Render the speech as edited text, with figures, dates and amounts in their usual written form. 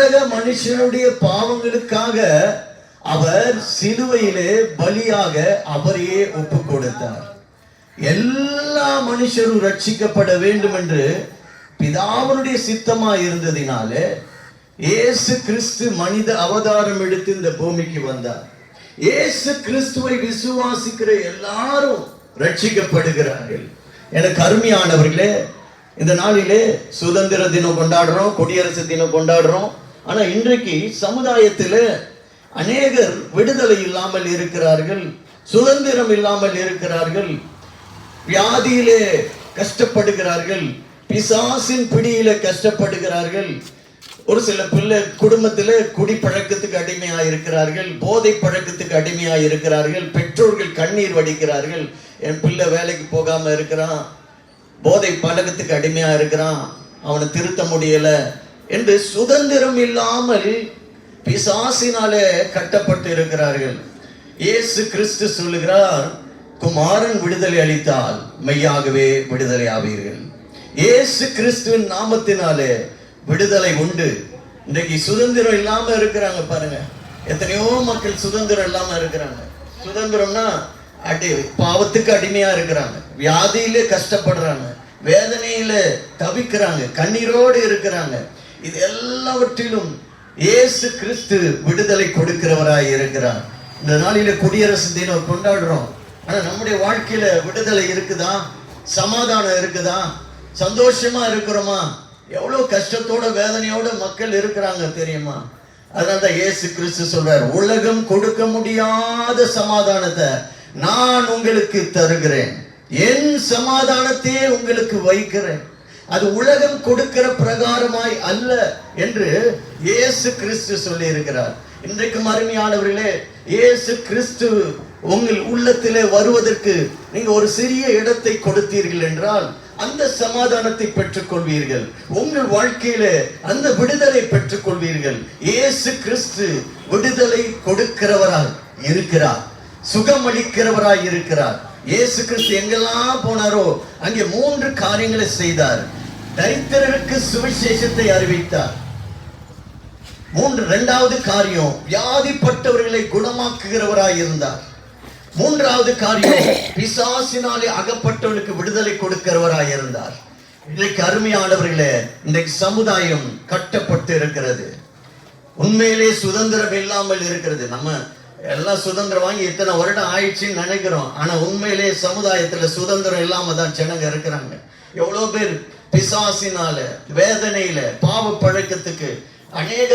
உலக மனுஷனுடைய பாவங்களுக்காக அவர் சிலுவையிலே பலியாக அவரையே ஒப்பு கொடுத்தார். எல்லா மனுஷரும் ரட்சிக்கப்பட வேண்டும் என்று பிதாவுடைய சித்தமா இருந்ததினாலே இயேசு கிறிஸ்து மனித அவதாரம் எடுத்து இந்த பூமிக்கு வந்தார். இயேசு கிறிஸ்துவை விசுவாசிக்கிற எல்லாரும் ரட்சிக்கப்படுகிறார்கள். எனக்கு அருமையானவர்களே, இந்த நாளிலே சுதந்திர தினம் கொண்டாடுறோம், குடியரசு தினம் கொண்டாடுறோம். ஆனா இன்றைக்கு சமுதாயத்தில் அநேகர் விடுதலை இல்லாமல் இருக்கிறார்கள், சுதந்திரம் இல்லாமல் இருக்கிறார்கள், வியாதியிலே கஷ்டப்படுகிறார்கள், பிசாசின் பிடியில கஷ்டப்படுகிறார்கள். ஒரு சில பிள்ளை குடும்பத்தில் குடிப்பழக்கத்துக்கு அடிமையா இருக்கிறார்கள், போதை பழக்கத்துக்கு அடிமையா இருக்கிறார்கள். பெற்றோர்கள் கண்ணீர் வடிக்கிறார்கள், என் பிள்ளை வேலைக்கு போகாம இருக்கிறான், போதை பழக்கத்துக்கு அடிமையா இருக்கிறான், அவனை திருத்த முடியல என்று சுதந்திரம் இல்லாமல் பிசாசினாலே கட்டப்பட்டு இருக்கிறார்கள். இயேசு கிறிஸ்து சொல்லுகிறார், குமாரன் விடுதலை அளித்தால் மெய்யாகவே விடுதலை ஆவீர்கள். இயேசு கிறிஸ்துவின் நாமத்தினாலே விடுதலை உண்டு. இன்றைக்கு சுதந்திரம் இல்லாம இருக்கிறாங்க பாருங்க. எத்தனையோ மக்கள் சுதந்திரம் இல்லாம இருக்கிறாங்க. சுதந்திரம்னா பாவத்துக்கு அடிமையா இருக்கிறாங்க, வியாதியிலே கஷ்டப்படுறாங்க, வேதனையில தவிக்கிறாங்க, கண்ணீரோடு இருக்கிறாங்க. இது எல்லாவற்றிலும் இயேசு கிறிஸ்து விடுதலை கொடுக்கிறவராய் இருக்கிறார். இந்த நாளில குடியரசு தினம் கொண்டாடுறோம். ஆனா நம்முடைய வாழ்க்கையில விடுதலை இருக்குதா? சமாதானம் இருக்குதா? சந்தோஷமா இருக்கிறோமா? எவ்வளவு கஷ்டத்தோட வேதனையோட மக்கள் இருக்கிறாங்க தெரியுமா? அதனால்தான் இயேசு கிறிஸ்து சொல்றார், உலகம் கொடுக்க முடியாத சமாதானத்தை நான் உங்களுக்கு தருகிறேன், என் சமாதானத்தையே உங்களுக்கு வைக்கிறேன், அது உலகம் கொடுக்கிற பிரகாரமாய் அல்ல என்று இயேசு கிறிஸ்து சொல்லி இருக்கிறார். இன்றைக்கு அருமையானவர்களே, இயேசு கிறிஸ்து உங்கள் உள்ளத்திலே வருவதற்கு நீங்க ஒரு சிறிய இடத்தை கொடுத்தீர்கள் என்றால் அந்த சமாதானத்தை பெற்றுக் கொள்வீர்கள். உங்கள் வாழ்க்கையில அந்த விடுதலை பெற்றுக் கொள்வீர்கள். இயேசு கிறிஸ்து விடுதலை கொடுக்கிறவராய் இருக்கிறார், சுகமளிக்கிறவராய் இருக்கிறார். இயேசு கிறிஸ்து எங்கெல்லாம் போனாரோ அங்கே 3 காரியங்களை செய்தார். தரித்திரருக்கு சுவிசேஷத்தை அறிவித்தார். 2வது காரியம், வியாதிப்பட்டவர்களை குணமாக்குகிறவராய் இருந்தார். 3வது காரியம், பிசாசினாலே அகப்பட்டவர்களுக்கு விடுதலை கொடுக்கிறவராய் இருந்தார். இன்றைக்கு அருமையானவர்களே, இன்றைக்கு சமுதாயம் கட்டப்பட்டு இருக்கிறது, உண்மையிலே சுதந்திரம் இல்லாமல் இருக்கிறது. நம்ம எல்லாம் சுதந்திரம் வாங்கி இத்தனை வருடம் ஆயிடுச்சுன்னு நினைக்கிறோம். ஆனா உண்மையிலே சமுதாயத்துல சுதந்திரம் இல்லாம தான் ஜனங்க இருக்கிறாங்க. எவ்வளவு பேர் பிசாசினால, வேதனையில, பாவ பழக்கத்துக்கு அநேக